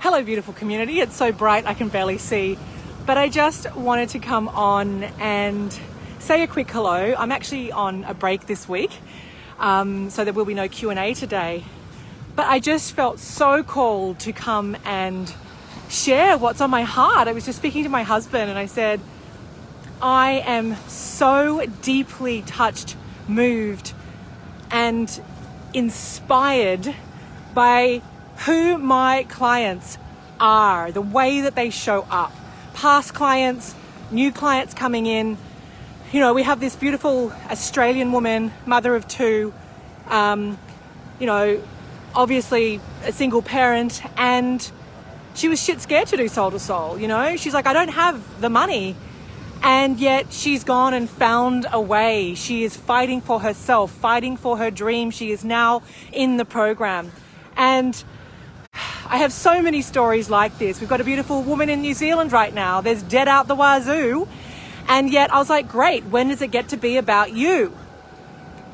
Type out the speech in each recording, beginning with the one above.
Hello, beautiful community. It's so bright I can barely see. But I just wanted to come on and say a quick hello. I'm actually on a break this week, so there will be no Q&A today. But I just felt so called to come and share what's on my heart. I was just speaking to my husband and I said, I am so deeply touched, moved, and inspired by who my clients are, the way that they show up. Past clients, new clients coming in. You know, we have this beautiful Australian woman, mother of two, obviously a single parent, and she was shit scared to do soul to soul. She's like, I don't have the money. And yet she's gone and found a way. She is fighting for herself, fighting for her dream. She is now in the program. And I have so many stories like this. We've got a beautiful woman in New Zealand right now. There's debt out the wazoo. And yet I was like, great, when does it get to be about you?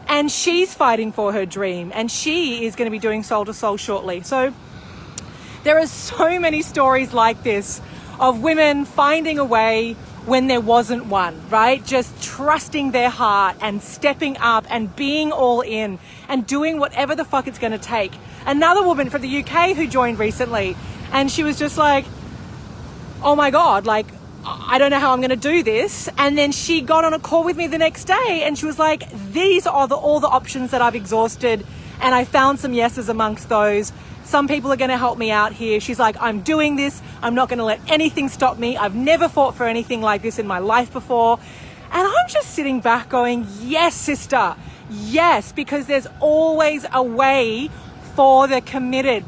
And she's fighting for her dream. And she is going to be doing soul to soul shortly. So there are so many stories like this of women finding a way when there wasn't one, right? Just trusting their heart and stepping up and being all in and doing whatever the fuck it's going to take. Another woman from the UK who joined recently, and she was just like, oh my God, like, I don't know how I'm going to do this. And then she got on a call with me the next day and she was like, these are all the options that I've exhausted. And I found some yeses amongst those. Some people are going to help me out here. She's like, I'm doing this. I'm not going to let anything stop me. I've never fought for anything like this in my life before. And I'm just sitting back going, yes, sister. Yes, because there's always a way for the committed.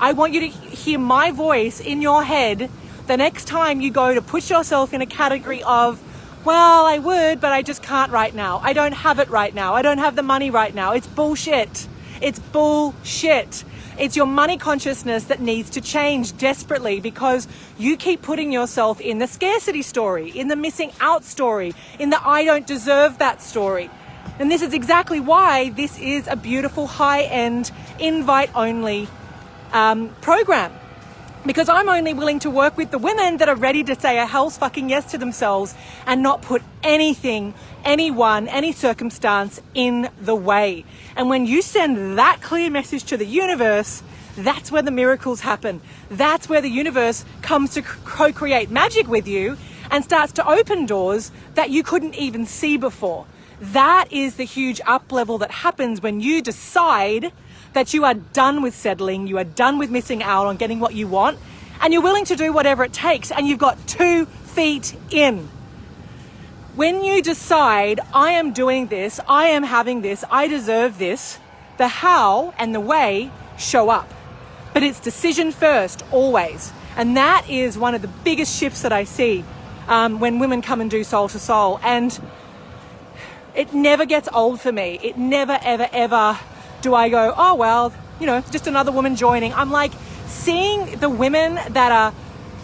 I want you to hear my voice in your head the next time you go to put yourself in a category of, well, I would, but I just can't right now. I don't have it right now. I don't have the money right now. It's bullshit. It's bullshit. It's your money consciousness that needs to change desperately because you keep putting yourself in the scarcity story, in the missing out story, in the I don't deserve that story. And this is exactly why this is a beautiful high-end invite-only program. Because I'm only willing to work with the women that are ready to say a hell's fucking yes to themselves and not put anything, anyone, any circumstance in the way. And when you send that clear message to the universe, that's where the miracles happen. That's where the universe comes to co-create magic with you and starts to open doors that you couldn't even see before. That is the huge up level that happens when you decide that you are done with settling, you are done with missing out on getting what you want, and you're willing to do whatever it takes, and you've got 2 feet in. When you decide, I am doing this, I am having this, I deserve this, the how and the way show up. But it's decision first, always. And that is one of the biggest shifts that I see when women come and do soul to soul. And it never gets old for me. It never, ever, ever do I go, oh, well, just another woman joining. I'm like, seeing the women that are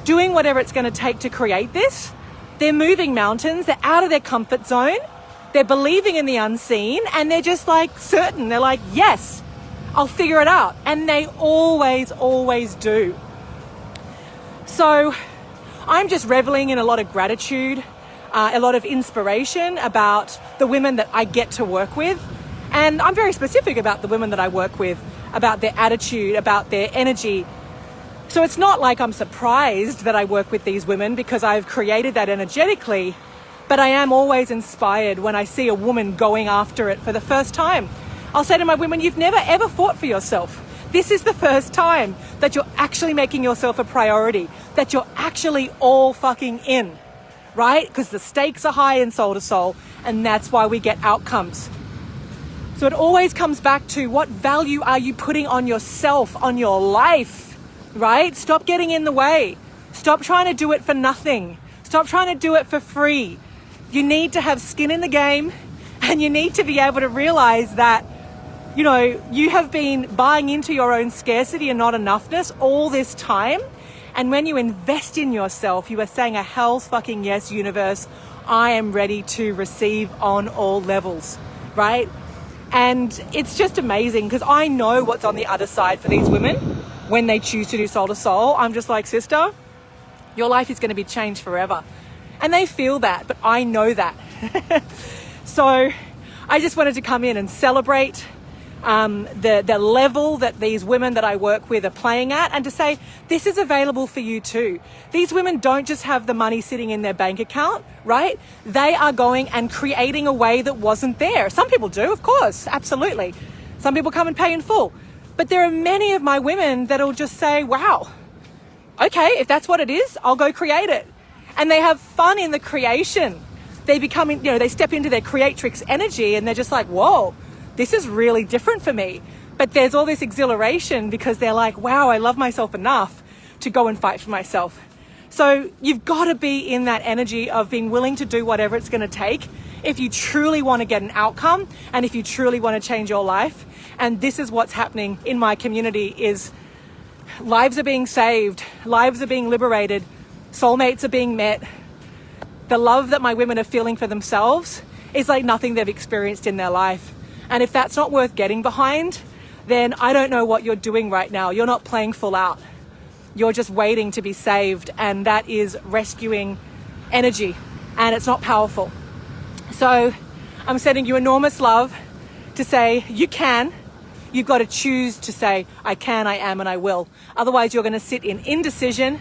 doing whatever it's going to take to create this, they're moving mountains, they're out of their comfort zone, they're believing in the unseen, and they're just like certain. They're like, yes, I'll figure it out. And they always, always do. So I'm just reveling in a lot of gratitude, a lot of inspiration about the women that I get to work with. And I'm very specific about the women that I work with, about their attitude, about their energy. So it's not like I'm surprised that I work with these women because I've created that energetically, but I am always inspired when I see a woman going after it for the first time. I'll say to my women, you've never ever fought for yourself. This is the first time that you're actually making yourself a priority, that you're actually all fucking in, right? Because the stakes are high in soul to soul, and that's why we get outcomes. So it always comes back to what value are you putting on yourself, on your life, right? Stop getting in the way. Stop trying to do it for nothing. Stop trying to do it for free. You need to have skin in the game, and you need to be able to realize that, you have been buying into your own scarcity and not enoughness all this time. And when you invest in yourself, you are saying a hell's fucking yes, universe. I am ready to receive on all levels, right? And it's just amazing because I know what's on the other side for these women. when they choose to do soul to soul, I'm just like, sister, your life is going to be changed forever. And they feel that, but I know that. So I just wanted to come in and celebrate the level that these women that I work with are playing at, and to say, this is available for you too. These women don't just have the money sitting in their bank account, right? They are going and creating a way that wasn't there. Some people do, of course, absolutely. Some people come and pay in full. But there are many of my women that'll just say, wow, okay, if that's what it is, I'll go create it. And they have fun in the creation. They become, they step into their creatrix energy, and they're just like, whoa, this is really different for me. But there's all this exhilaration because they're like, wow, I love myself enough to go and fight for myself. So you've got to be in that energy of being willing to do whatever it's going to take if you truly want to get an outcome and if you truly want to change your life. And this is what's happening in my community: is lives are being saved, lives are being liberated, soulmates are being met. The love that my women are feeling for themselves is like nothing they've experienced in their life. And if that's not worth getting behind, then I don't know what you're doing right now. You're not playing full out. You're just waiting to be saved, and that is rescuing energy, and it's not powerful. So I'm sending you enormous love to say you can. You've got to choose to say, I can, I am, and I will. Otherwise, you're going to sit in indecision.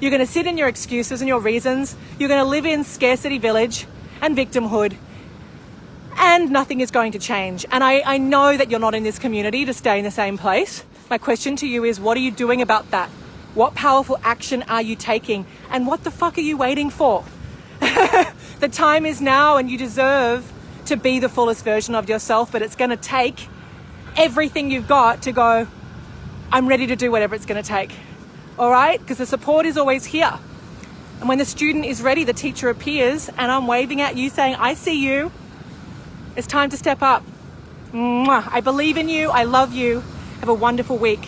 You're going to sit in your excuses and your reasons. You're going to live in scarcity village and victimhood, and nothing is going to change. And I know that you're not in this community to stay in the same place. My question to you is, what are you doing about that? What powerful action are you taking? And what the fuck are you waiting for? The time is now, and you deserve to be the fullest version of yourself, but it's going to take everything you've got to go, I'm ready to do whatever it's going to take. All right? Because the support is always here. And when the student is ready, the teacher appears, and I'm waving at you saying, I see you. It's time to step up. Mwah. I believe in you. I love you. Have a wonderful week.